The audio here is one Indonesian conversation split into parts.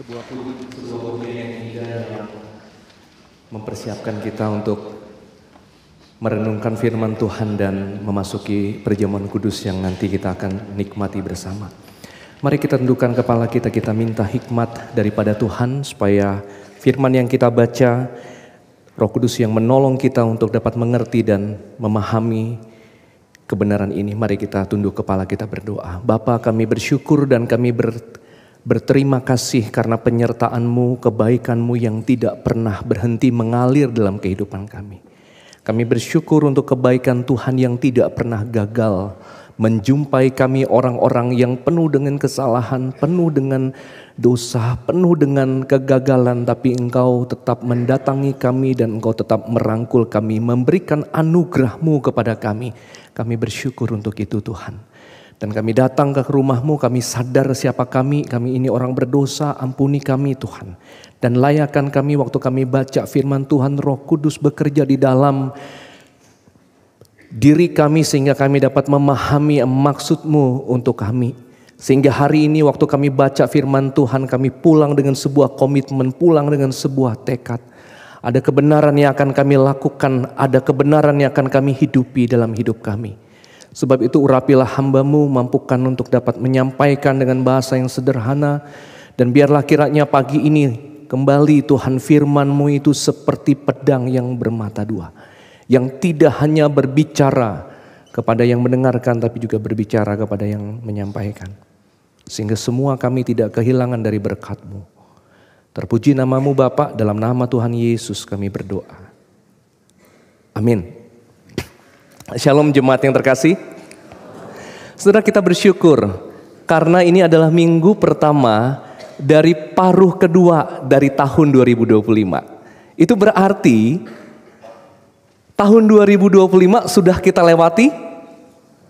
sebuah bagian yang indah yang mempersiapkan kita untuk merenungkan firman Tuhan dan memasuki perjamuan kudus yang nanti kita akan nikmati bersama. Mari kita tundukkan kepala kita minta hikmat daripada Tuhan supaya firman yang kita baca, Roh Kudus yang menolong kita untuk dapat mengerti dan memahami kebenaran ini. Mari kita tunduk kepala kita berdoa. Bapa, kami bersyukur dan kami berterima kasih karena penyertaan-Mu, kebaikan-Mu yang tidak pernah berhenti mengalir dalam kehidupan kami. Kami bersyukur untuk kebaikan Tuhan yang tidak pernah gagal menjumpai kami orang-orang yang penuh dengan kesalahan, penuh dengan dosa, penuh dengan kegagalan, tapi Engkau tetap mendatangi kami dan Engkau tetap merangkul kami, memberikan anugerah-Mu kepada kami. Kami bersyukur untuk itu Tuhan. Dan kami datang ke rumah-Mu, kami sadar siapa kami ini orang berdosa, ampuni kami Tuhan. Dan layakkan kami waktu kami baca firman Tuhan, Roh Kudus bekerja di dalam diri kami sehingga kami dapat memahami maksud-Mu untuk kami. Sehingga hari ini waktu kami baca firman Tuhan, kami pulang dengan sebuah komitmen, pulang dengan sebuah tekad. Ada kebenaran yang akan kami lakukan, ada kebenaran yang akan kami hidupi dalam hidup kami. Sebab itu urapilah hamba-Mu, mampukan untuk dapat menyampaikan dengan bahasa yang sederhana. Dan biarlah kiranya pagi ini kembali Tuhan firman-Mu itu seperti pedang yang bermata dua. Yang tidak hanya berbicara kepada yang mendengarkan, tapi juga berbicara kepada yang menyampaikan. Sehingga semua kami tidak kehilangan dari berkat-Mu. Terpuji nama-Mu Bapa, dalam nama Tuhan Yesus kami berdoa. Amin. Shalom jemaat yang terkasih. Saudara, kita bersyukur karena ini adalah minggu pertama dari paruh kedua dari tahun 2025. Itu berarti tahun 2025 sudah kita lewati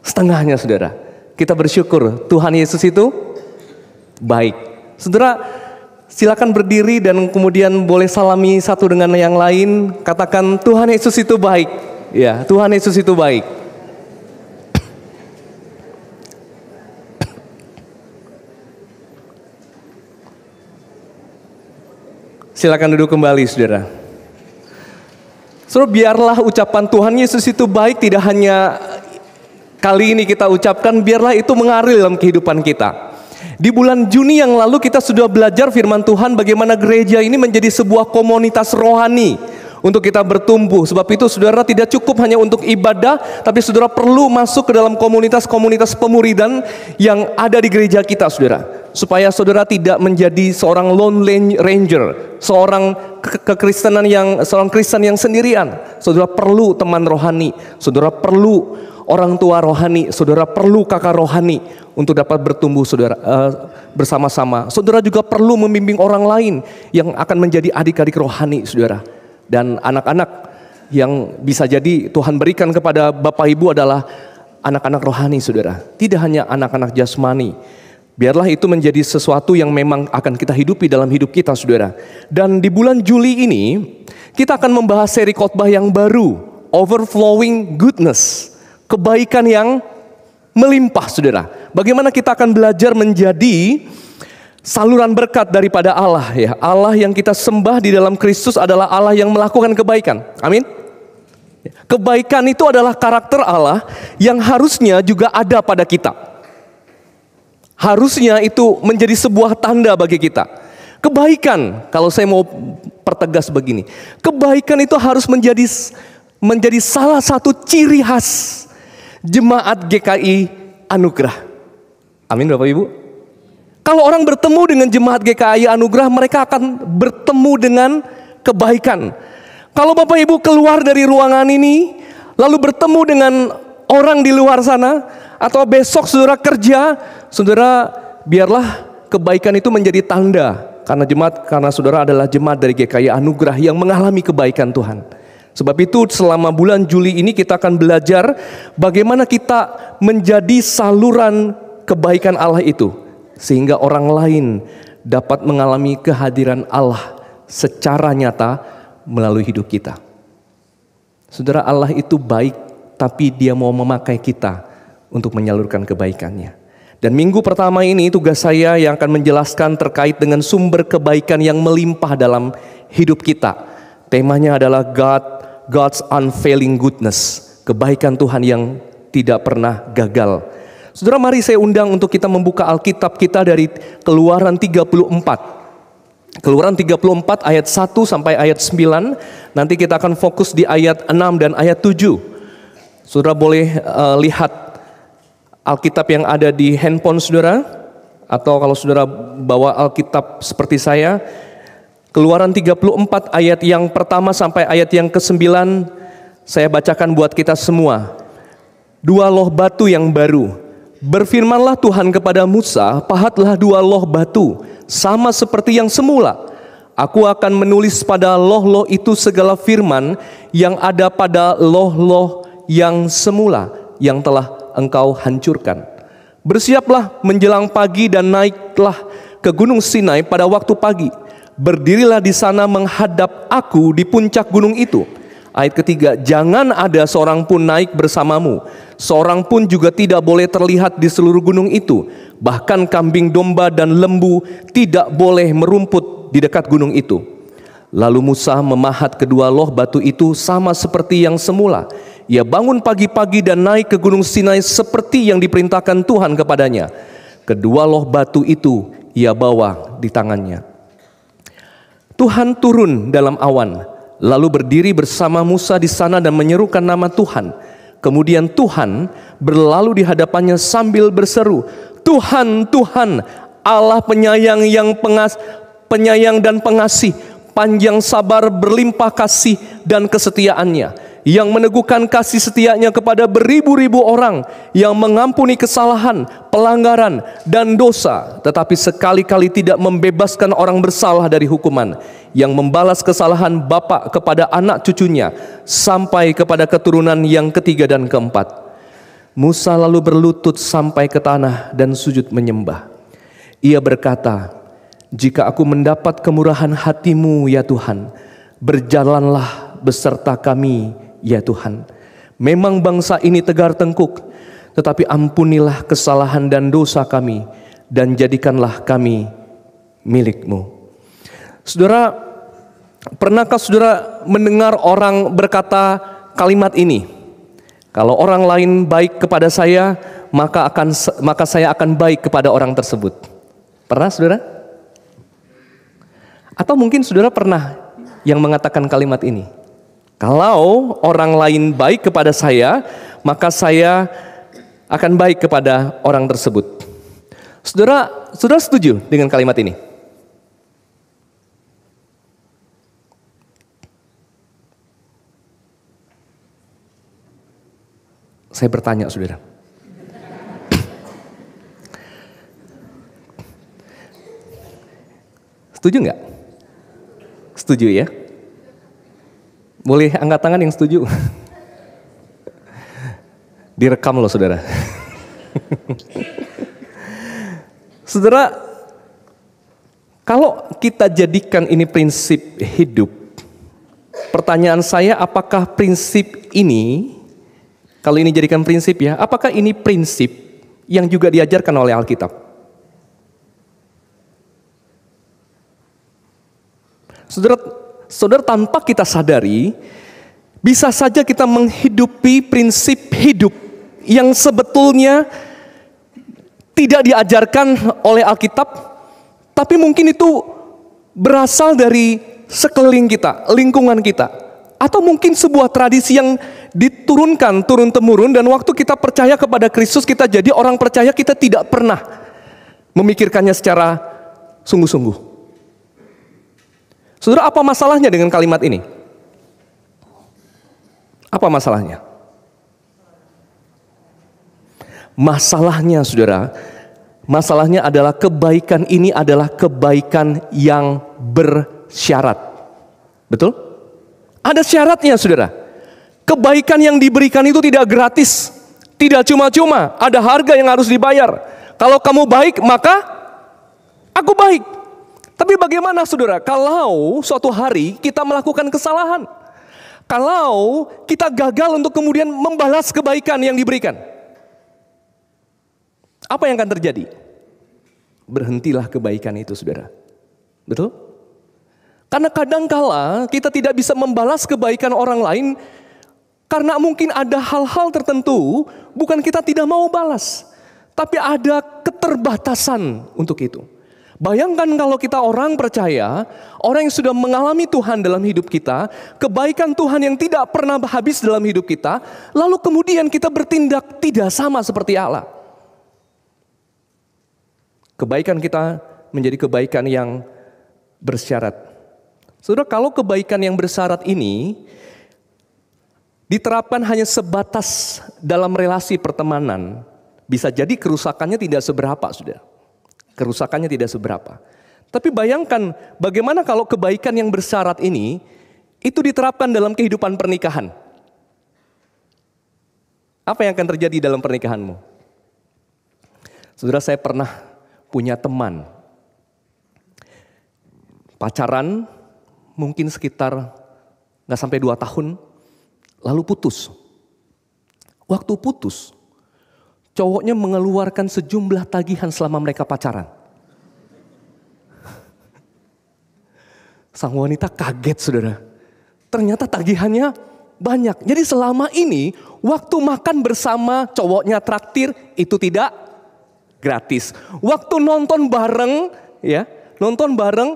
setengahnya saudara. Kita bersyukur Tuhan Yesus itu baik. Saudara, silakan berdiri dan kemudian boleh salami satu dengan yang lain. Katakan Tuhan Yesus itu baik. Ya, Tuhan Yesus itu baik. Silakan duduk kembali saudara. So, biarlah ucapan Tuhan Yesus itu baik tidak hanya kali ini kita ucapkan, biarlah itu mengalir dalam kehidupan kita. Di bulan Juni yang lalu kita sudah belajar firman Tuhan bagaimana gereja ini menjadi sebuah komunitas rohani untuk kita bertumbuh. Sebab itu saudara tidak cukup hanya untuk ibadah, tapi saudara perlu masuk ke dalam komunitas-komunitas pemuridan yang ada di gereja kita saudara. Supaya saudara tidak menjadi seorang lone ranger, seorang seorang Kristen yang sendirian. Saudara perlu teman rohani, saudara perlu orang tua rohani, saudara perlu kakak rohani untuk dapat bertumbuh saudara bersama-sama. Saudara juga perlu membimbing orang lain yang akan menjadi adik-adik rohani saudara. Dan anak-anak yang bisa jadi Tuhan berikan kepada Bapak Ibu adalah anak-anak rohani saudara. Tidak hanya anak-anak jasmani. Biarlah itu menjadi sesuatu yang memang akan kita hidupi dalam hidup kita saudara. Dan di bulan Juli ini kita akan membahas seri khotbah yang baru, Overflowing Goodness. Kebaikan yang melimpah saudara. Bagaimana kita akan belajar menjadi saluran berkat daripada Allah ya. Allah yang kita sembah di dalam Kristus adalah Allah yang melakukan kebaikan. Amin. Kebaikan itu adalah karakter Allah yang harusnya juga ada pada kita. Harusnya itu menjadi sebuah tanda bagi kita. Kebaikan, kalau saya mau pertegas begini, kebaikan itu harus menjadi salah satu ciri khas jemaat GKI Anugerah. Amin Bapak Ibu. Kalau orang bertemu dengan jemaat GKI Anugerah, mereka akan bertemu dengan kebaikan. Kalau Bapak Ibu keluar dari ruangan ini, lalu bertemu dengan orang di luar sana, atau besok saudara kerja, saudara biarlah kebaikan itu menjadi tanda. Karena saudara adalah jemaat dari GKI Anugerah yang mengalami kebaikan Tuhan. Sebab itu selama bulan Juli ini kita akan belajar bagaimana kita menjadi saluran kebaikan Allah itu. Sehingga orang lain dapat mengalami kehadiran Allah secara nyata melalui hidup kita. Saudara, Allah itu baik, tapi Dia mau memakai kita untuk menyalurkan kebaikannya. Dan minggu pertama ini tugas saya yang akan menjelaskan terkait dengan sumber kebaikan yang melimpah dalam hidup kita. Temanya adalah God's unfailing goodness, kebaikan Tuhan yang tidak pernah gagal. Saudara, mari saya undang untuk kita membuka Alkitab kita dari Keluaran 34. Keluaran 34 ayat 1 sampai ayat 9. Nanti kita akan fokus di ayat 6 dan ayat 7. Saudara boleh lihat Alkitab yang ada di handphone saudara, atau kalau saudara bawa Alkitab seperti saya, Keluaran 34 ayat yang pertama sampai ayat yang ke-9, saya bacakan buat kita semua. Dua loh batu yang baru. Berfirmanlah Tuhan kepada Musa, pahatlah dua loh batu, sama seperti yang semula. Aku akan menulis pada loh-loh itu segala firman yang ada pada loh-loh yang semula, yang telah engkau hancurkan. Bersiaplah menjelang pagi dan naiklah ke Gunung Sinai pada waktu pagi. Berdirilah di sana menghadap aku di puncak gunung itu. Ayat ketiga, jangan ada seorang pun naik bersamamu. Seorang pun juga tidak boleh terlihat di seluruh gunung itu. Bahkan kambing domba dan lembu tidak boleh merumput di dekat gunung itu. Lalu Musa memahat kedua loh batu itu sama seperti yang semula. Ia bangun pagi-pagi dan naik ke Gunung Sinai seperti yang diperintahkan Tuhan kepadanya. Kedua loh batu itu ia bawa di tangannya. Tuhan turun dalam awan, lalu berdiri bersama Musa di sana dan menyerukan nama Tuhan. Kemudian Tuhan berlalu di hadapannya sambil berseru, Tuhan, Tuhan, Allah penyayang penyayang dan pengasih, panjang sabar, berlimpah kasih dan kesetiaannya, yang meneguhkan kasih setianya kepada beribu-ribu orang, yang mengampuni kesalahan, pelanggaran, dan dosa, tetapi sekali-kali tidak membebaskan orang bersalah dari hukuman, yang membalas kesalahan bapa kepada anak cucunya, sampai kepada keturunan yang ketiga dan keempat. Musa lalu berlutut sampai ke tanah dan sujud menyembah. Ia berkata, jika aku mendapat kemurahan hati-Mu ya Tuhan, berjalanlah beserta kami ya Tuhan. Memang bangsa ini tegar tengkuk, tetapi ampunilah kesalahan dan dosa kami, dan jadikanlah kami milik-Mu. Saudara, pernahkah saudara mendengar orang berkata kalimat ini? Kalau orang lain baik kepada saya, maka saya akan baik kepada orang tersebut. Pernah saudara? Atau mungkin saudara pernah yang mengatakan kalimat ini? Kalau orang lain baik kepada saya, maka saya akan baik kepada orang tersebut. Saudara setuju dengan kalimat ini? Saya bertanya saudara. Setuju nggak? Setuju ya? Boleh angkat tangan yang setuju. Direkam loh saudara. Saudara, kalau kita jadikan ini prinsip hidup, pertanyaan saya, apakah prinsip ini, kalau ini jadikan prinsip ya, apakah ini prinsip yang juga diajarkan oleh Alkitab? Saudara, tanpa kita sadari, bisa saja kita menghidupi prinsip hidup yang sebetulnya tidak diajarkan oleh Alkitab, tapi mungkin itu berasal dari sekeliling kita, lingkungan kita, atau mungkin sebuah tradisi yang diturunkan turun-temurun, dan waktu kita percaya kepada Kristus, kita jadi orang percaya, kita tidak pernah memikirkannya secara sungguh-sungguh. Saudara, apa masalahnya dengan kalimat ini? Apa masalahnya? Masalahnya saudara, masalahnya adalah kebaikan ini adalah kebaikan yang bersyarat. Betul? Ada syaratnya saudara. Kebaikan yang diberikan itu tidak gratis, tidak cuma-cuma, ada harga yang harus dibayar. Kalau kamu baik, maka aku baik. Tapi bagaimana saudara kalau suatu hari kita melakukan kesalahan? Kalau kita gagal untuk kemudian membalas kebaikan yang diberikan? Apa yang akan terjadi? Berhentilah kebaikan itu, saudara. Betul? Karena kadangkala kita tidak bisa membalas kebaikan orang lain karena mungkin ada hal-hal tertentu, bukan kita tidak mau balas, tapi ada keterbatasan untuk itu. Bayangkan kalau kita orang percaya, orang yang sudah mengalami Tuhan dalam hidup kita, kebaikan Tuhan yang tidak pernah habis dalam hidup kita, lalu kemudian kita bertindak tidak sama seperti Allah. Kebaikan kita menjadi kebaikan yang bersyarat. Saudara, kalau kebaikan yang bersyarat ini diterapkan hanya sebatas dalam relasi pertemanan, bisa jadi kerusakannya tidak seberapa, saudara. Kerusakannya tidak seberapa. Tapi bayangkan bagaimana kalau kebaikan yang bersyarat ini itu diterapkan dalam kehidupan pernikahan. Apa yang akan terjadi dalam pernikahanmu? Saudara, saya pernah punya teman pacaran mungkin sekitar gak sampai 2 tahun, lalu putus. Waktu putus, cowoknya mengeluarkan sejumlah tagihan selama mereka pacaran. Sang wanita kaget, saudara. Ternyata tagihannya banyak. Jadi selama ini waktu makan bersama cowoknya traktir itu tidak gratis. Waktu nonton bareng, ya, nonton bareng,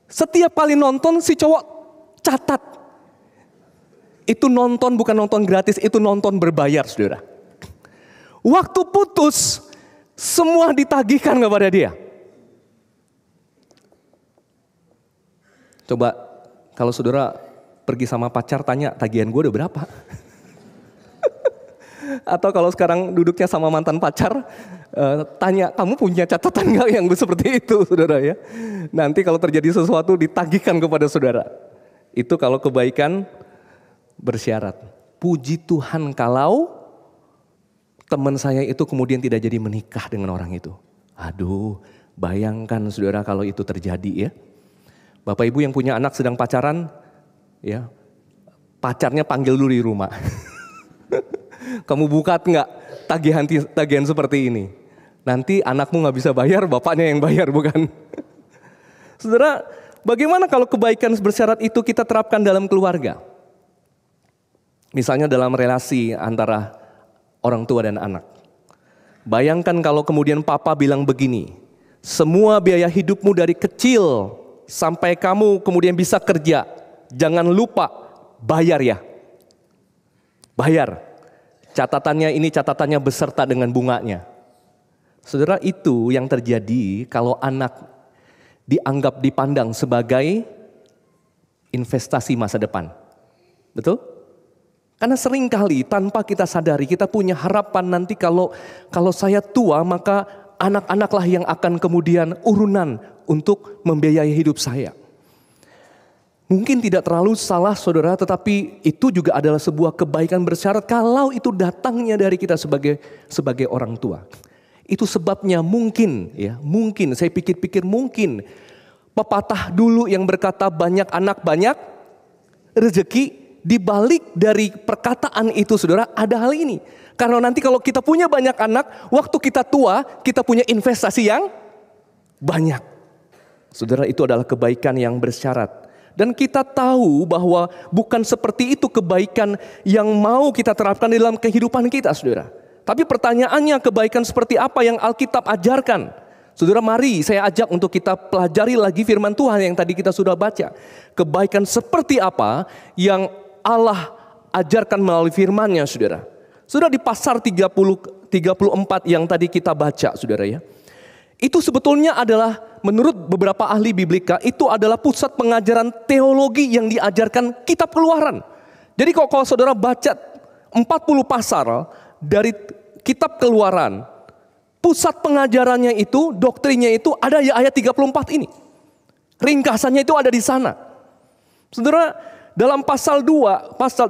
setiap kali nonton si cowok catat. Itu nonton bukan nonton gratis, itu nonton berbayar, saudara. Waktu putus, semua ditagihkan kepada dia. Coba kalau saudara pergi sama pacar tanya, tagihan gue udah berapa? Atau kalau sekarang duduknya sama mantan pacar, tanya, kamu punya catatan gak yang seperti itu, saudara ya? Nanti kalau terjadi sesuatu ditagihkan kepada saudara. Itu kalau kebaikan bersyarat. Puji Tuhan kalau teman saya itu kemudian tidak jadi menikah dengan orang itu. Aduh, bayangkan saudara kalau itu terjadi ya. Bapak ibu yang punya anak sedang pacaran, ya, pacarnya panggil dulu di rumah. Kamu buka nggak tagihan seperti ini? Nanti anakmu nggak bisa bayar, bapaknya yang bayar, bukan? Saudara, bagaimana kalau kebaikan bersyarat itu kita terapkan dalam keluarga? Misalnya dalam relasi antara orang tua dan anak. Bayangkan kalau kemudian papa bilang begini, semua biaya hidupmu dari kecil sampai kamu kemudian bisa kerja, jangan lupa bayar ya. Bayar. Catatannya ini catatannya beserta dengan bunganya. Saudara, itu yang terjadi kalau anak dipandang sebagai investasi masa depan. Betul? Karena seringkali tanpa kita sadari kita punya harapan nanti kalau saya tua maka anak-anaklah yang akan kemudian urunan untuk membiayai hidup saya. Mungkin tidak terlalu salah saudara, tetapi itu juga adalah sebuah kebaikan bersyarat kalau itu datangnya dari kita sebagai orang tua. Itu sebabnya mungkin saya pikir-pikir mungkin pepatah dulu yang berkata banyak anak banyak rezeki. Di balik dari perkataan itu saudara ada hal ini. Karena nanti kalau kita punya banyak anak, waktu kita tua kita punya investasi yang banyak. Saudara, itu adalah kebaikan yang bersyarat. Dan kita tahu bahwa bukan seperti itu kebaikan yang mau kita terapkan dalam kehidupan kita, saudara. Tapi pertanyaannya, kebaikan seperti apa yang Alkitab ajarkan? Saudara, mari saya ajak untuk kita pelajari lagi firman Tuhan yang tadi kita sudah baca. Kebaikan seperti apa yang Allah ajarkan melalui firman-Nya, saudara. Sudah di pasal 34 yang tadi kita baca, saudara ya. Itu sebetulnya adalah menurut beberapa ahli biblika itu adalah pusat pengajaran teologi yang diajarkan kitab Keluaran. Jadi kalau saudara baca 40 pasal dari kitab Keluaran, pusat pengajarannya itu, doktrinnya itu ada di ayat 34 ini. Ringkasannya itu ada di sana. Saudara, dalam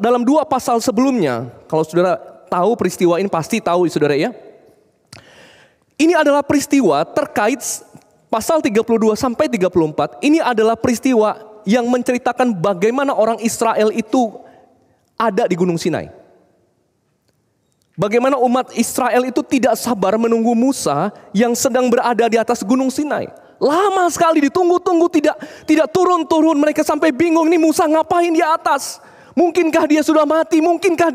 dalam dua pasal sebelumnya, kalau saudara tahu peristiwa ini pasti tahu saudara ya. Ini adalah peristiwa terkait pasal 32 sampai 34. Ini adalah peristiwa yang menceritakan bagaimana orang Israel itu ada di Gunung Sinai. Bagaimana umat Israel itu tidak sabar menunggu Musa yang sedang berada di atas Gunung Sinai. Lama sekali ditunggu-tunggu, tidak turun-turun. Mereka sampai bingung, nih Musa ngapain di atas? Mungkinkah dia sudah mati? Mungkinkah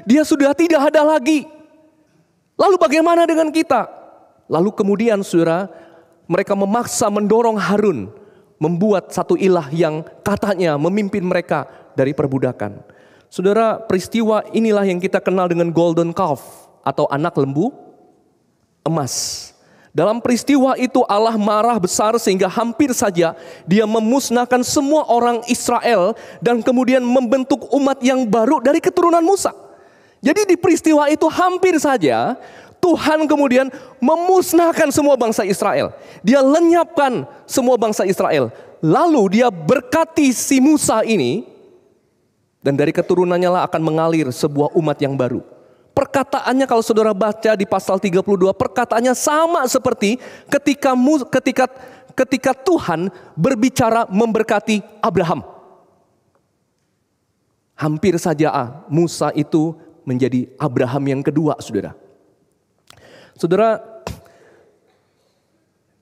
dia sudah tidak ada lagi? Lalu bagaimana dengan kita? Lalu kemudian saudara, mereka memaksa mendorong Harun membuat satu ilah yang katanya memimpin mereka dari perbudakan. Saudara, peristiwa inilah yang kita kenal dengan golden calf atau anak lembu emas. Dalam peristiwa itu Allah marah besar sehingga hampir saja dia memusnahkan semua orang Israel dan kemudian membentuk umat yang baru dari keturunan Musa. Jadi di peristiwa itu hampir saja Tuhan kemudian memusnahkan semua bangsa Israel. Dia lenyapkan semua bangsa Israel. Lalu dia berkati si Musa ini, dan dari keturunannya lah akan mengalir sebuah umat yang baru. Perkataannya kalau saudara baca di pasal 32, perkataannya sama seperti ketika Tuhan berbicara memberkati Abraham. Hampir saja Musa itu menjadi Abraham yang kedua, saudara. Saudara,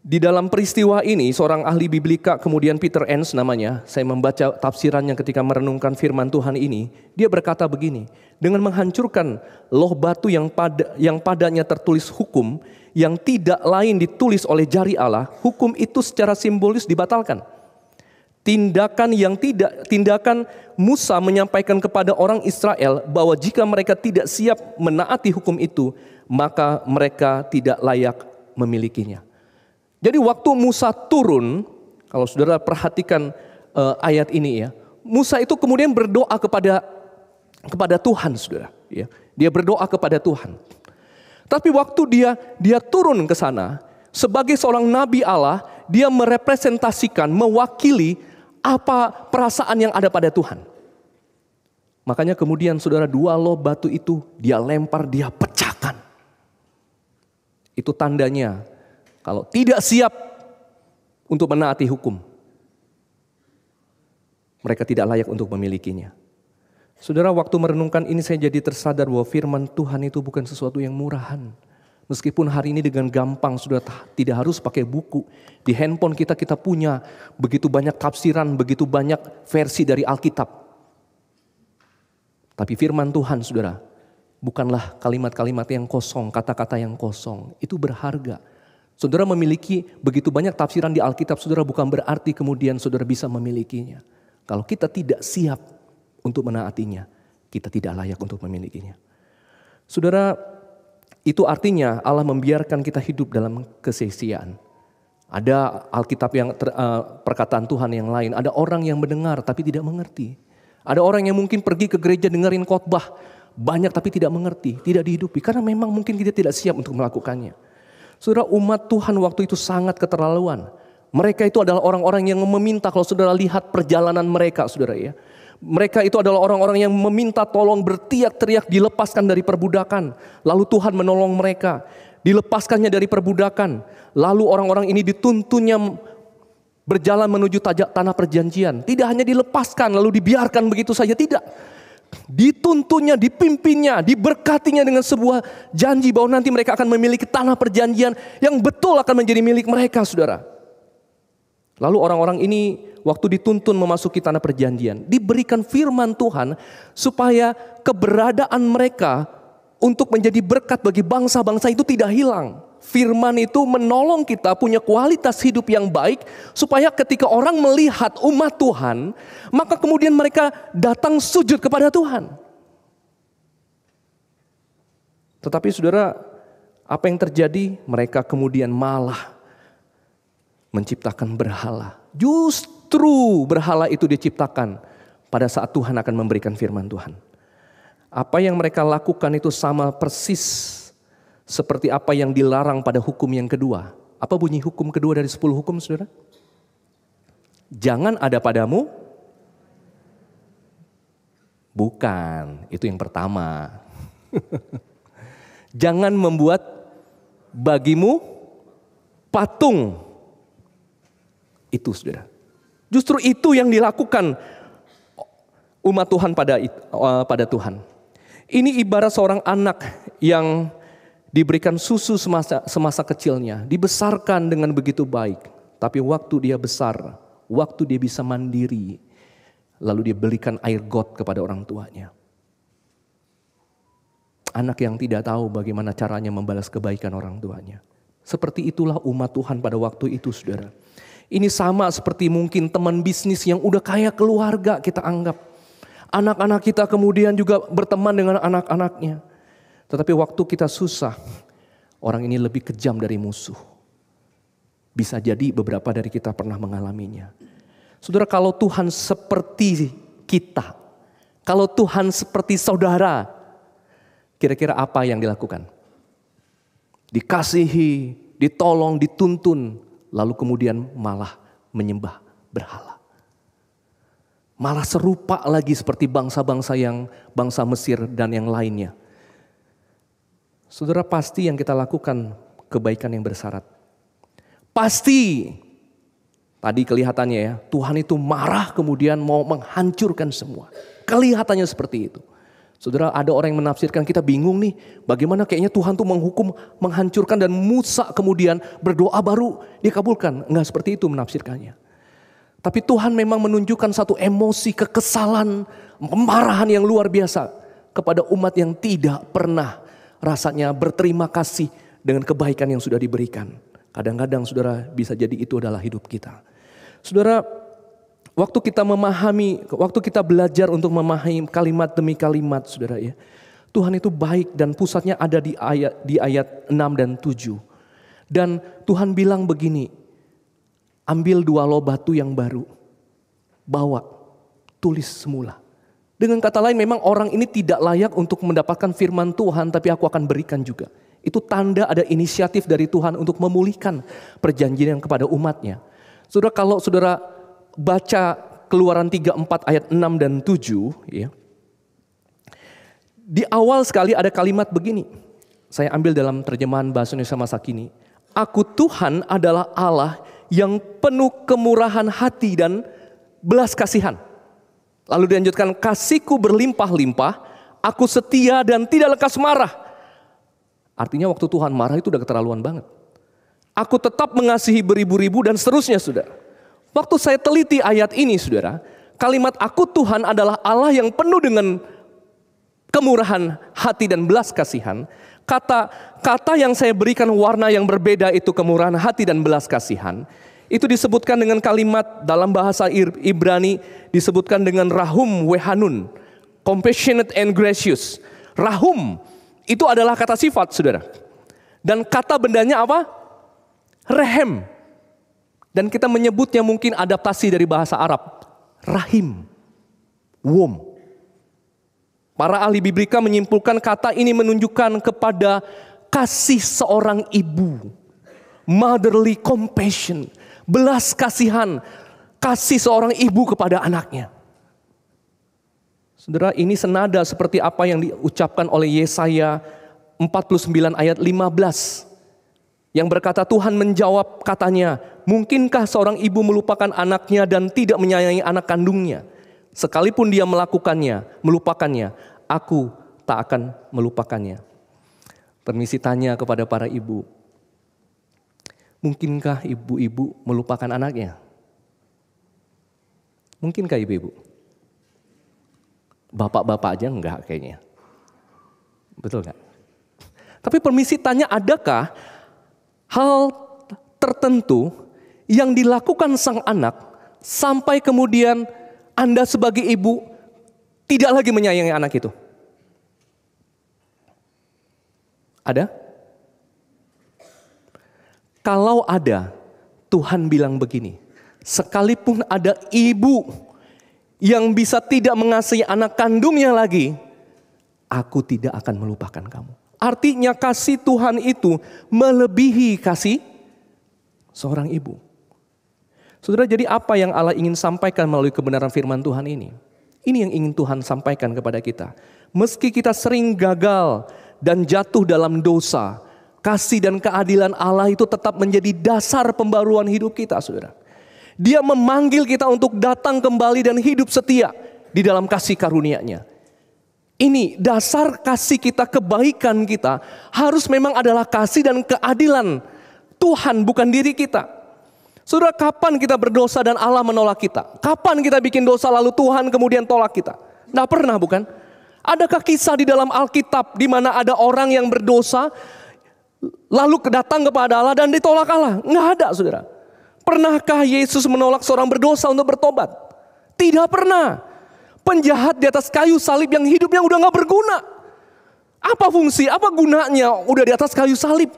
di dalam peristiwa ini seorang ahli biblika, kemudian Peter Enns namanya, saya membaca tafsirannya ketika merenungkan firman Tuhan ini, dia berkata begini, dengan menghancurkan loh batu yang padanya tertulis hukum yang tidak lain ditulis oleh jari Allah, hukum itu secara simbolis dibatalkan. Tindakan Musa menyampaikan kepada orang Israel bahwa jika mereka tidak siap menaati hukum itu, maka mereka tidak layak memilikinya. Jadi waktu Musa turun, kalau saudara perhatikan ayat ini ya, Musa itu kemudian berdoa kepada Tuhan, saudara. Ya, dia berdoa kepada Tuhan. Tapi waktu dia turun ke sana, sebagai seorang nabi Allah, dia merepresentasikan, mewakili apa perasaan yang ada pada Tuhan. Makanya kemudian saudara, dua loh batu itu dia lempar, dia pecahkan. Itu tandanya kalau tidak siap untuk menaati hukum, mereka tidak layak untuk memilikinya. Saudara, waktu merenungkan ini saya jadi tersadar bahwa firman Tuhan itu bukan sesuatu yang murahan. Meskipun hari ini dengan gampang sudah tidak harus pakai buku. Di handphone kita punya begitu banyak tafsiran, begitu banyak versi dari Alkitab. Tapi firman Tuhan, saudara, bukanlah kalimat-kalimat yang kosong, kata-kata yang kosong. Itu berharga. Saudara memiliki begitu banyak tafsiran di Alkitab, saudara, bukan berarti kemudian saudara bisa memilikinya. Kalau kita tidak siap untuk menaatinya, kita tidak layak untuk memilikinya. Saudara, itu artinya Allah membiarkan kita hidup dalam kesia-siaan. Ada Alkitab yang perkataan Tuhan yang lain, ada orang yang mendengar tapi tidak mengerti. Ada orang yang mungkin pergi ke gereja dengerin khotbah banyak tapi tidak mengerti, tidak dihidupi karena memang mungkin kita tidak siap untuk melakukannya. Saudara, umat Tuhan waktu itu sangat keterlaluan. Mereka itu adalah orang-orang yang meminta, kalau saudara lihat perjalanan mereka, saudara ya. Mereka itu adalah orang-orang yang meminta tolong, berteriak-teriak dilepaskan dari perbudakan. Lalu Tuhan menolong mereka, dilepaskannya dari perbudakan. Lalu orang-orang ini dituntunnya berjalan menuju tanah perjanjian. Tidak hanya dilepaskan lalu dibiarkan begitu saja, tidak. Dituntunnya, dipimpinnya, diberkatinya dengan sebuah janji bahwa nanti mereka akan memiliki tanah perjanjian yang betul akan menjadi milik mereka, saudara. Lalu orang-orang ini waktu dituntun memasuki tanah perjanjian, diberikan firman Tuhan supaya keberadaan mereka untuk menjadi berkat bagi bangsa-bangsa itu tidak hilang. Firman itu menolong kita punya kualitas hidup yang baik supaya ketika orang melihat umat Tuhan, maka kemudian mereka datang sujud kepada Tuhan. Tetapi saudara, apa yang terjadi? Mereka kemudian malah menciptakan berhala. Justru berhala itu diciptakan pada saat Tuhan akan memberikan firman Tuhan. Apa yang mereka lakukan itu sama persis seperti apa yang dilarang pada hukum yang kedua. Apa bunyi hukum kedua dari 10 hukum, saudara? Jangan ada padamu. Bukan, itu yang pertama. Jangan membuat bagimu patung. Itu, saudara. Justru itu yang dilakukan umat Tuhan pada Tuhan. Ini ibarat seorang anak yang diberikan susu semasa kecilnya, dibesarkan dengan begitu baik. Tapi waktu dia besar, waktu dia bisa mandiri, lalu dia belikan air got kepada orang tuanya. Anak yang tidak tahu bagaimana caranya membalas kebaikan orang tuanya. Seperti itulah umat Tuhan pada waktu itu, saudara. Ini sama seperti mungkin teman bisnis yang udah kaya keluarga kita anggap. Anak-anak kita kemudian juga berteman dengan anak-anaknya. Tetapi waktu kita susah, orang ini lebih kejam dari musuh. Bisa jadi beberapa dari kita pernah mengalaminya. Saudara, kalau Tuhan seperti kita, kalau Tuhan seperti saudara, kira-kira apa yang dilakukan? Dikasihi, ditolong, dituntun, lalu kemudian malah menyembah berhala. Malah serupa lagi seperti bangsa-bangsa yang bangsa Mesir dan yang lainnya. Saudara, pasti yang kita lakukan kebaikan yang bersyarat. Pasti, tadi kelihatannya ya, Tuhan itu marah kemudian mau menghancurkan semua. Kelihatannya seperti itu. Saudara, ada orang yang menafsirkan, kita bingung nih, bagaimana kayaknya Tuhan tuh menghukum, menghancurkan, dan Musa kemudian berdoa baru dikabulkan. Enggak seperti itu menafsirkannya. Tapi Tuhan memang menunjukkan satu emosi kekesalan, kemarahan yang luar biasa kepada umat yang tidak pernah rasanya berterima kasih dengan kebaikan yang sudah diberikan. Kadang-kadang saudara, bisa jadi itu adalah hidup kita. Saudara, waktu kita memahami, waktu kita belajar untuk memahami kalimat demi kalimat, saudara ya, Tuhan itu baik dan pusatnya ada di ayat 6 dan 7. Dan Tuhan bilang begini, ambil 2 loh batu yang baru, bawa, tulis semula. Dengan kata lain, memang orang ini tidak layak untuk mendapatkan firman Tuhan, tapi aku akan berikan juga. Itu tanda ada inisiatif dari Tuhan untuk memulihkan perjanjian kepada umatnya. Saudara, kalau saudara baca Keluaran 34 ayat 6 dan 7, ya, di awal sekali ada kalimat begini. Saya ambil dalam terjemahan bahasa Indonesia masa kini. Aku Tuhan adalah Allah yang penuh kemurahan hati dan belas kasihan. Lalu dilanjutkan, kasihku berlimpah-limpah, aku setia dan tidak lekas marah. Artinya waktu Tuhan marah itu udah keterlaluan banget. Aku tetap mengasihi beribu-ribu dan seterusnya, saudara. Waktu saya teliti ayat ini, saudara, kalimat aku Tuhan adalah Allah yang penuh dengan kemurahan hati dan belas kasihan. Kata yang saya berikan warna yang berbeda itu kemurahan hati dan belas kasihan. Itu disebutkan dengan kalimat dalam bahasa Ibrani disebutkan dengan rahum wehanun, compassionate and gracious. Rahum itu adalah kata sifat, saudara. Dan kata bendanya apa? Rehem. Dan kita menyebutnya mungkin adaptasi dari bahasa Arab, rahim, wom. Para ahli biblika menyimpulkan kata ini menunjukkan kepada kasih seorang ibu, motherly compassion, belas kasihan, kasih seorang ibu kepada anaknya. Saudara, ini senada seperti apa yang diucapkan oleh Yesaya 49 ayat 15. Yang berkata, Tuhan menjawab katanya, mungkinkah seorang ibu melupakan anaknya dan tidak menyayangi anak kandungnya? Sekalipun dia melupakannya, aku tak akan melupakannya. Permisi tanya kepada para ibu, mungkinkah ibu-ibu melupakan anaknya? Mungkinkah ibu-ibu? Bapak-bapak aja enggak kayaknya. Betul enggak? Tapi permisi tanya, adakah hal tertentu yang dilakukan sang anak sampai kemudian Anda sebagai ibu tidak lagi menyayangi anak itu? Ada? Kalau ada, Tuhan bilang begini, sekalipun ada ibu yang bisa tidak mengasihi anak kandungnya lagi, aku tidak akan melupakan kamu. Artinya kasih Tuhan itu melebihi kasih seorang ibu. Saudara, jadi apa yang Allah ingin sampaikan melalui kebenaran firman Tuhan ini? Ini yang ingin Tuhan sampaikan kepada kita. Meski kita sering gagal dan jatuh dalam dosa, kasih dan keadilan Allah itu tetap menjadi dasar pembaruan hidup kita, saudara. Dia memanggil kita untuk datang kembali dan hidup setia di dalam kasih karunia-Nya. ini dasar kasih kita, kebaikan kita harus memang adalah kasih dan keadilan Tuhan, bukan diri kita. Saudara, kapan kita berdosa dan Allah menolak kita? Kapan kita bikin dosa lalu Tuhan kemudian tolak kita? Nggak pernah, bukan? Adakah kisah di dalam Alkitab di mana ada orang yang berdosa lalu datang kepada Allah dan ditolak Allah? Nggak ada, saudara. Pernahkah Yesus menolak seorang berdosa untuk bertobat? Tidak pernah. Penjahat di atas kayu salib yang hidupnya udah nggak berguna. Apa fungsi, apa gunanya udah di atas kayu salib?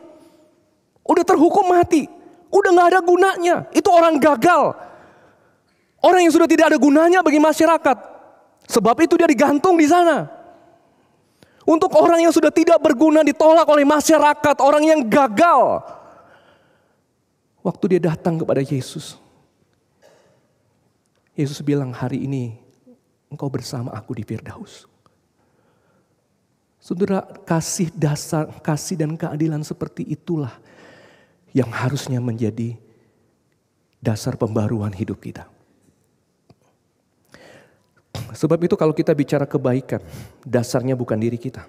Udah terhukum mati. Udah nggak ada gunanya. Itu orang gagal. Orang yang sudah tidak ada gunanya bagi masyarakat. Sebab itu dia digantung di sana. Untuk orang yang sudah tidak berguna ditolak oleh masyarakat, orang yang gagal. Waktu dia datang kepada Yesus, Yesus bilang, hari ini engkau bersama aku di Firdaus. Saudara, kasih dasar, kasih dan keadilan seperti itulah yang harusnya menjadi dasar pembaruan hidup kita. Sebab itu kalau kita bicara kebaikan, dasarnya bukan diri kita.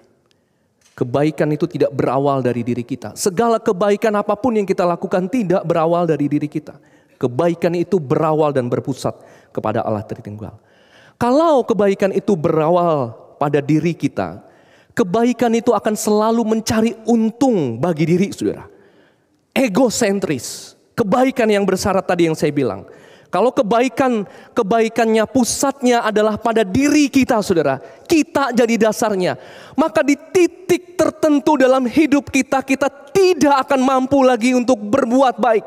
Kebaikan itu tidak berawal dari diri kita. Segala kebaikan apapun yang kita lakukan tidak berawal dari diri kita. Kebaikan itu berawal dan berpusat kepada Allah Tritunggal. Kalau kebaikan itu berawal pada diri kita, kebaikan itu akan selalu mencari untung bagi diri, saudara. Egosentris, kebaikan yang bersyarat tadi yang saya bilang. Kalau kebaikannya pusatnya adalah pada diri kita, saudara. Kita jadi dasarnya. Maka di titik tertentu dalam hidup kita, kita tidak akan mampu lagi untuk berbuat baik.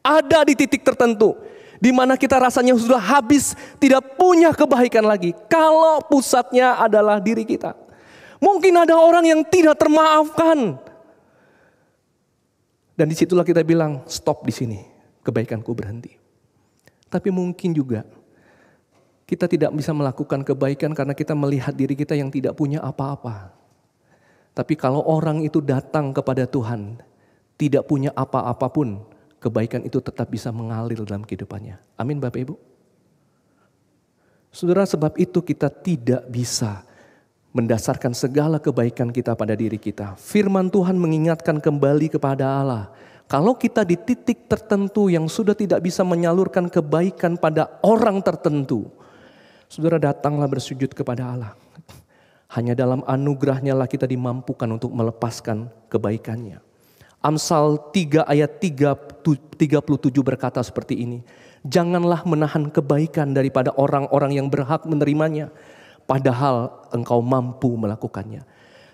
Ada di titik tertentu di mana kita rasanya sudah habis, tidak punya kebaikan lagi. Kalau pusatnya adalah diri kita. Mungkin ada orang yang tidak termaafkan. Dan disitulah kita bilang, stop di sini, kebaikanku berhenti. Tapi mungkin juga kita tidak bisa melakukan kebaikan karena kita melihat diri kita yang tidak punya apa-apa. Tapi kalau orang itu datang kepada Tuhan, tidak punya apa-apa pun, kebaikan itu tetap bisa mengalir dalam kehidupannya. Amin Bapak Ibu. Saudara, sebab itu kita tidak bisa mendasarkan segala kebaikan kita pada diri kita. Firman Tuhan mengingatkan kembali kepada Allah. Kalau kita di titik tertentu yang sudah tidak bisa menyalurkan kebaikan pada orang tertentu, saudara, datanglah bersujud kepada Allah. Hanya dalam anugerahnya lah kita dimampukan untuk melepaskan kebaikannya. Amsal 3 ayat 37 berkata seperti ini. Janganlah menahan kebaikan daripada orang-orang yang berhak menerimanya, padahal engkau mampu melakukannya.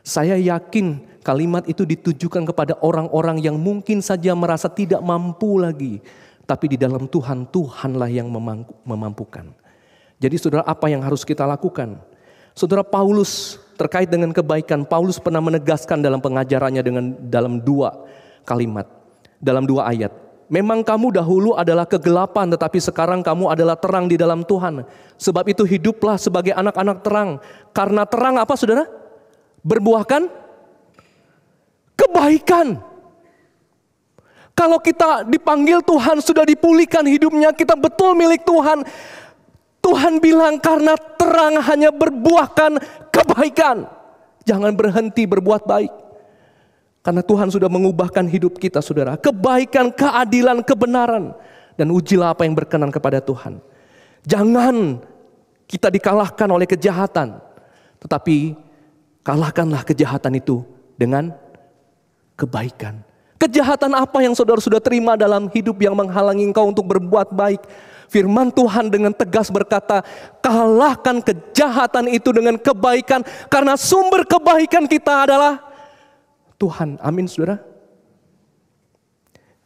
Saya yakin kalimat itu ditujukan kepada orang-orang yang mungkin saja merasa tidak mampu lagi. Tapi di dalam Tuhan, Tuhanlah yang memampukan. Jadi saudara, apa yang harus kita lakukan? Saudara, Paulus terkait dengan kebaikan, Paulus pernah menegaskan dalam pengajarannya dalam 2 kalimat, dalam 2 ayat. Memang kamu dahulu adalah kegelapan, tetapi sekarang kamu adalah terang di dalam Tuhan. Sebab itu hiduplah sebagai anak-anak terang. Karena terang apa saudara? Berbuahkan kebaikan. Kalau kita dipanggil Tuhan, sudah dipulihkan hidupnya, kita betul milik Tuhan. Tuhan bilang karena terang hanya berbuahkan kebaikan. Jangan berhenti berbuat baik. Karena Tuhan sudah mengubahkan hidup kita, saudara. Kebaikan, keadilan, kebenaran. Dan ujilah apa yang berkenan kepada Tuhan. Jangan kita dikalahkan oleh kejahatan. Tetapi kalahkanlah kejahatan itu dengan kebaikan. Kejahatan apa yang saudara sudah terima dalam hidup yang menghalangi engkau untuk berbuat baik? Firman Tuhan dengan tegas berkata, kalahkan kejahatan itu dengan kebaikan. Karena sumber kebaikan kita adalah Tuhan. Amin saudara.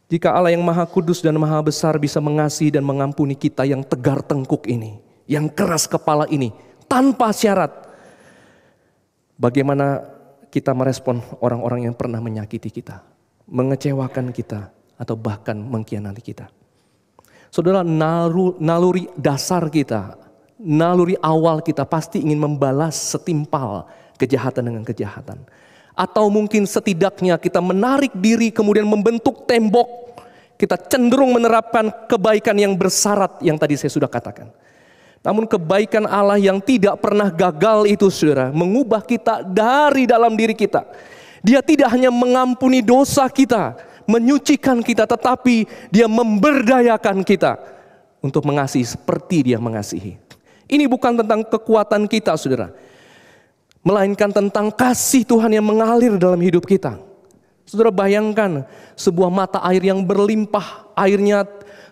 Jika Allah yang maha kudus dan maha besar bisa mengasihi dan mengampuni kita yang tegar tengkuk ini, yang keras kepala ini, tanpa syarat, bagaimana kita merespon orang-orang yang pernah menyakiti kita, mengecewakan kita, atau bahkan mengkhianati kita? Saudara, naluri dasar kita, naluri awal kita pasti ingin membalas setimpal kejahatan dengan kejahatan. Atau mungkin setidaknya kita menarik diri kemudian membentuk tembok. Kita cenderung menerapkan kebaikan yang bersyarat yang tadi saya sudah katakan. Namun kebaikan Allah yang tidak pernah gagal itu saudara, mengubah kita dari dalam diri kita. Dia tidak hanya mengampuni dosa kita, menyucikan kita, tetapi Dia memberdayakan kita untuk mengasihi seperti Dia mengasihi. Ini bukan tentang kekuatan kita saudara, melainkan tentang kasih Tuhan yang mengalir dalam hidup kita. Saudara bayangkan sebuah mata air yang berlimpah, airnya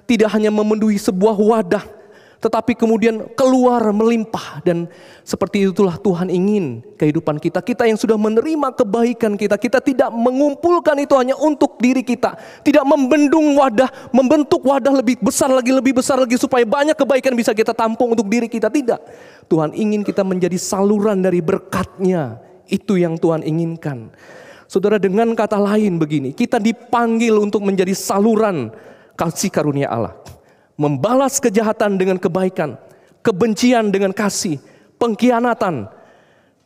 tidak hanya memenuhi sebuah wadah, tetapi kemudian keluar melimpah. Dan seperti itulah Tuhan ingin kehidupan kita. Kita yang sudah menerima kebaikan kita, kita tidak mengumpulkan itu hanya untuk diri kita. Tidak membendung wadah, membentuk wadah lebih besar lagi supaya banyak kebaikan bisa kita tampung untuk diri kita. Tidak. Tuhan ingin kita menjadi saluran dari berkat-Nya. Itu yang Tuhan inginkan. Saudara, dengan kata lain begini, kita dipanggil untuk menjadi saluran kasih karunia Allah. Membalas kejahatan dengan kebaikan, kebencian dengan kasih, pengkhianatan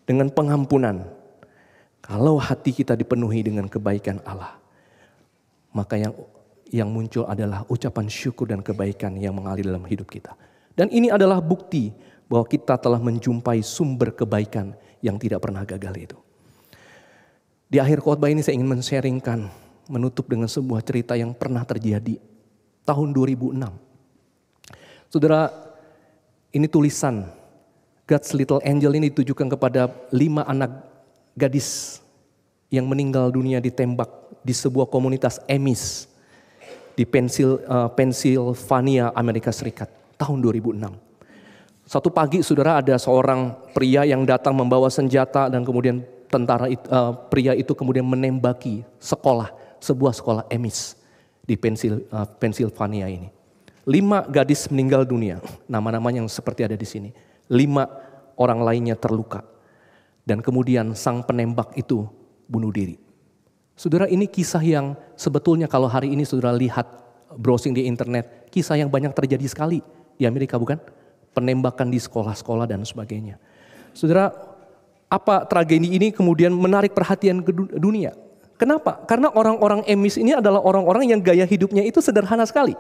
dengan pengampunan. Kalau hati kita dipenuhi dengan kebaikan Allah, maka yang muncul adalah ucapan syukur dan kebaikan yang mengalir dalam hidup kita. Dan ini adalah bukti bahwa kita telah menjumpai sumber kebaikan yang tidak pernah gagal itu. Di akhir khotbah ini saya ingin men-sharingkan, menutup dengan sebuah cerita yang pernah terjadi tahun 2006. Saudara, ini tulisan God's Little Angel ini ditujukan kepada 5 anak gadis yang meninggal dunia ditembak di sebuah komunitas Amish di Pennsylvania, Amerika Serikat tahun 2006. Satu pagi saudara, ada seorang pria yang datang membawa senjata dan kemudian pria itu kemudian menembaki sebuah sekolah Amish di Pennsylvania ini. 5 gadis meninggal dunia, nama-namanya yang seperti ada di sini. 5 orang lainnya terluka. Dan kemudian sang penembak itu bunuh diri. Saudara, ini kisah yang sebetulnya kalau hari ini saudara lihat browsing di internet, kisah yang banyak terjadi sekali di Amerika, bukan? Penembakan di sekolah-sekolah dan sebagainya. Saudara, apa tragedi ini kemudian menarik perhatian ke dunia? Kenapa? Karena orang-orang Amish ini adalah orang-orang yang gaya hidupnya itu sederhana sekali.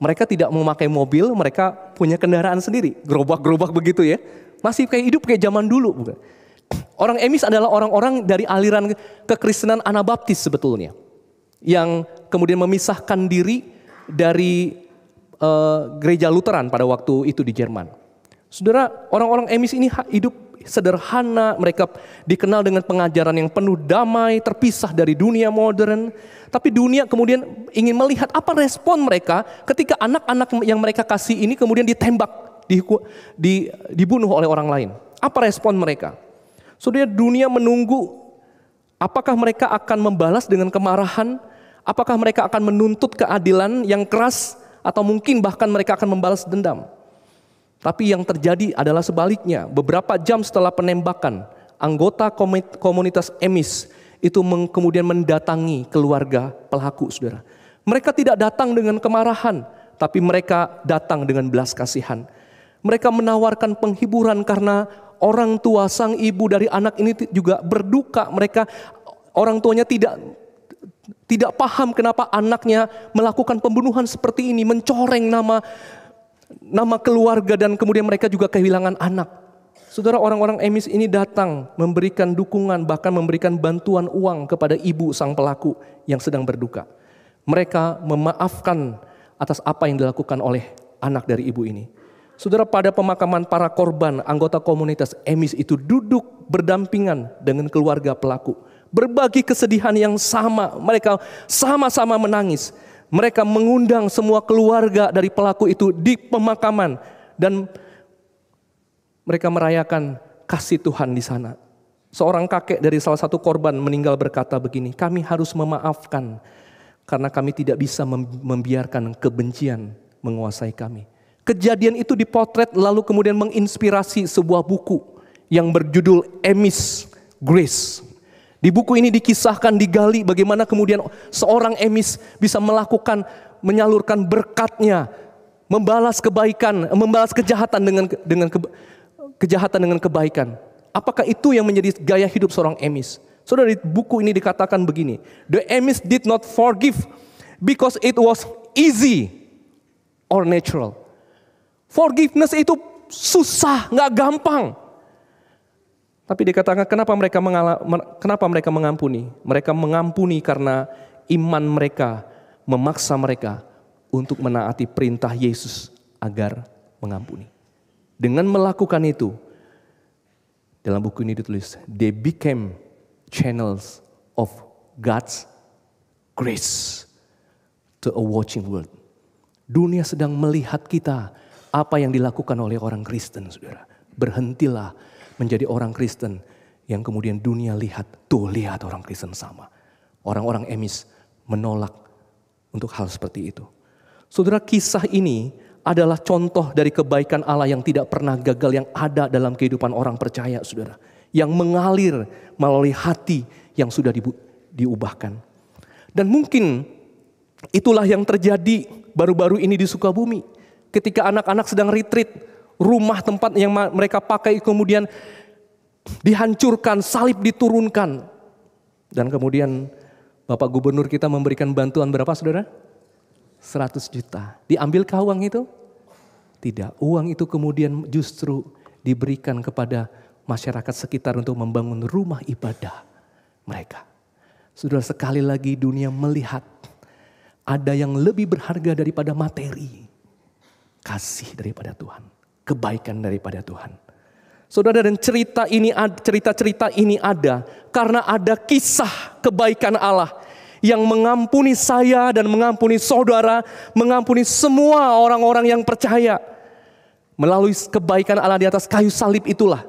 Mereka tidak memakai mobil, mereka punya kendaraan sendiri. Gerobak-gerobak begitu ya. Masih kayak hidup kayak zaman dulu, bukan? Orang Amish adalah orang-orang dari aliran kekristenan Anabaptis sebetulnya. Yang kemudian memisahkan diri dari gereja Lutheran pada waktu itu di Jerman. Saudara, orang-orang Amish ini hidup sederhana, mereka dikenal dengan pengajaran yang penuh damai, terpisah dari dunia modern. Tapi dunia kemudian ingin melihat apa respon mereka ketika anak-anak yang mereka kasih ini kemudian ditembak, dibunuh oleh orang lain. Apa respon mereka? Saudara, dunia menunggu apakah mereka akan membalas dengan kemarahan, apakah mereka akan menuntut keadilan yang keras, atau mungkin bahkan mereka akan membalas dendam. Tapi yang terjadi adalah sebaliknya. Beberapa jam setelah penembakan, anggota komunitas Amish itu kemudian mendatangi keluarga pelaku, saudara. Mereka tidak datang dengan kemarahan, tapi mereka datang dengan belas kasihan. Mereka menawarkan penghiburan karena orang tua sang ibu dari anak ini juga berduka. Orang tuanya tidak paham kenapa anaknya melakukan pembunuhan seperti ini, mencoreng nama keluarga, dan kemudian mereka juga kehilangan anak. Saudara, orang-orang Amish ini datang memberikan dukungan, bahkan memberikan bantuan uang kepada ibu sang pelaku yang sedang berduka. Mereka memaafkan atas apa yang dilakukan oleh anak dari ibu ini. Saudara, pada pemakaman para korban, anggota komunitas Amish itu duduk berdampingan dengan keluarga pelaku. Berbagi kesedihan yang sama, mereka sama-sama menangis. Mereka mengundang semua keluarga dari pelaku itu di pemakaman. Dan mereka merayakan kasih Tuhan di sana. Seorang kakek dari salah satu korban meninggal berkata begini, kami harus memaafkan karena kami tidak bisa membiarkan kebencian menguasai kami. Kejadian itu dipotret lalu kemudian menginspirasi sebuah buku yang berjudul Amish Grace. Di buku ini dikisahkan, digali bagaimana kemudian seorang Amish bisa menyalurkan berkatnya, membalas kebaikan, membalas kejahatan dengan kebaikan. Apakah itu yang menjadi gaya hidup seorang Amish? Saudara, di buku ini dikatakan begini, the Amish did not forgive because it was easy or natural. Forgiveness itu susah, nggak gampang. Tapi dikatakan kenapa mereka mengampuni? Mereka mengampuni karena iman mereka memaksa mereka untuk menaati perintah Yesus agar mengampuni. Dengan melakukan itu, dalam buku ini ditulis, they became channels of God's grace to a watching world. Dunia sedang melihat kita, apa yang dilakukan oleh orang Kristen, saudara. Berhentilah menjadi orang Kristen yang kemudian dunia lihat, tuh lihat orang Kristen sama. Orang-orang emis menolak untuk hal seperti itu. Saudara, kisah ini adalah contoh dari kebaikan Allah yang tidak pernah gagal yang ada dalam kehidupan orang percaya, saudara. Yang mengalir melalui hati yang sudah diubahkan. Dan mungkin itulah yang terjadi baru-baru ini di Sukabumi. Ketika anak-anak sedang retreat, rumah tempat yang mereka pakai kemudian dihancurkan, salib diturunkan. Dan kemudian Bapak Gubernur kita memberikan bantuan berapa, saudara? 100 juta. Diambilkah uang itu? Tidak. Uang itu kemudian justru diberikan kepada masyarakat sekitar untuk membangun rumah ibadah mereka. Saudara, sekali lagi dunia melihat ada yang lebih berharga daripada materi. Kasih daripada Tuhan. Kebaikan daripada Tuhan. Saudara, dan cerita-cerita ini ada karena ada kisah kebaikan Allah yang mengampuni saya dan mengampuni saudara, mengampuni semua orang-orang yang percaya. Melalui kebaikan Allah di atas kayu salib itulah.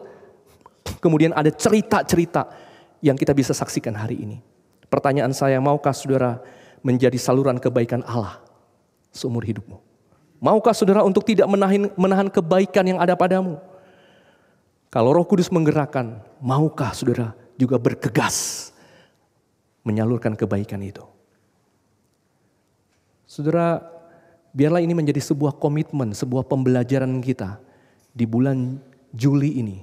Kemudian ada cerita-cerita yang kita bisa saksikan hari ini. Pertanyaan saya, maukah saudara menjadi saluran kebaikan Allah seumur hidupmu? Maukah saudara untuk tidak menahan kebaikan yang ada padamu? Kalau Roh Kudus menggerakkan, maukah saudara juga bergegas menyalurkan kebaikan itu? Saudara, biarlah ini menjadi sebuah komitmen, sebuah pembelajaran kita di bulan Juli ini.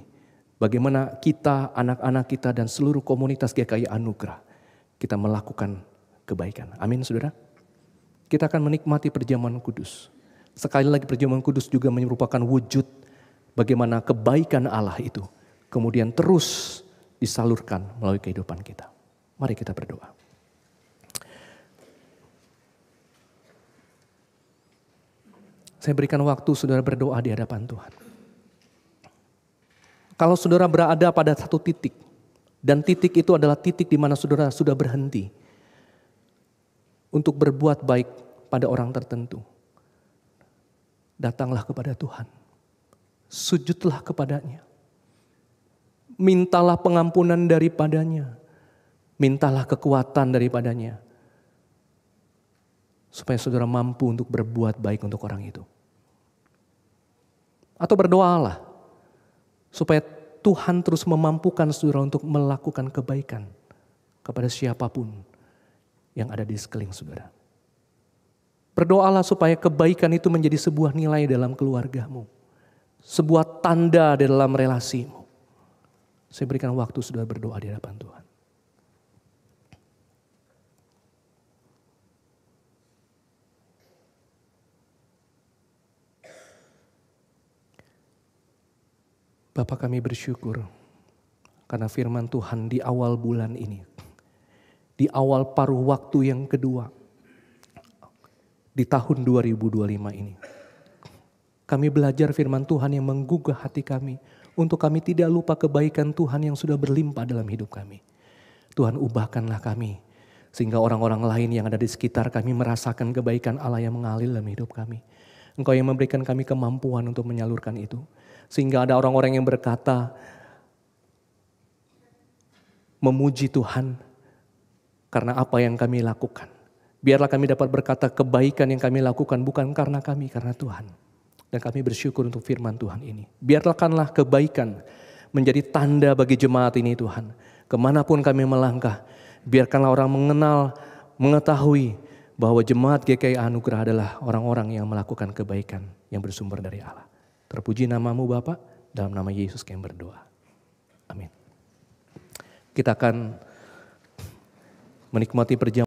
Bagaimana kita, anak-anak kita dan seluruh komunitas GKI Anugerah, kita melakukan kebaikan. Amin, saudara. Kita akan menikmati perjamuan kudus. Sekali lagi perjamuan kudus juga merupakan wujud bagaimana kebaikan Allah itu kemudian terus disalurkan melalui kehidupan kita. Mari kita berdoa. Saya berikan waktu saudara berdoa di hadapan Tuhan. Kalau saudara berada pada satu titik, dan titik itu adalah titik di mana saudara sudah berhenti untuk berbuat baik pada orang tertentu, datanglah kepada Tuhan. Sujudlah kepadanya. Mintalah pengampunan daripadanya. Mintalah kekuatan daripadanya. Supaya saudara mampu untuk berbuat baik untuk orang itu. Atau berdoalah. Supaya Tuhan terus memampukan saudara untuk melakukan kebaikan. Kepada siapapun yang ada di sekeliling saudara. Berdoalah supaya kebaikan itu menjadi sebuah nilai dalam keluargamu. Sebuah tanda di dalam relasimu. Saya berikan waktu saudara berdoa di hadapan Tuhan. Bapa, kami bersyukur karena firman Tuhan di awal bulan ini. Di awal paruh waktu yang kedua. Di tahun 2025 ini. Kami belajar firman Tuhan yang menggugah hati kami. Untuk kami tidak lupa kebaikan Tuhan yang sudah berlimpah dalam hidup kami. Tuhan, ubahkanlah kami. Sehingga orang-orang lain yang ada di sekitar kami merasakan kebaikan Allah yang mengalir dalam hidup kami. Engkau yang memberikan kami kemampuan untuk menyalurkan itu. Sehingga ada orang-orang yang berkata, memuji Tuhan karena apa yang kami lakukan. Biarlah kami dapat berkata kebaikan yang kami lakukan bukan karena kami, karena Tuhan. Dan kami bersyukur untuk firman Tuhan ini. Biarkanlah kebaikan menjadi tanda bagi jemaat ini Tuhan. Kemanapun kami melangkah, biarkanlah orang mengetahui bahwa jemaat GKI Anugerah adalah orang-orang yang melakukan kebaikan yang bersumber dari Allah. Terpuji namamu Bapa, dalam nama Yesus kami berdoa. Amin. Kita akan menikmati perjamuan.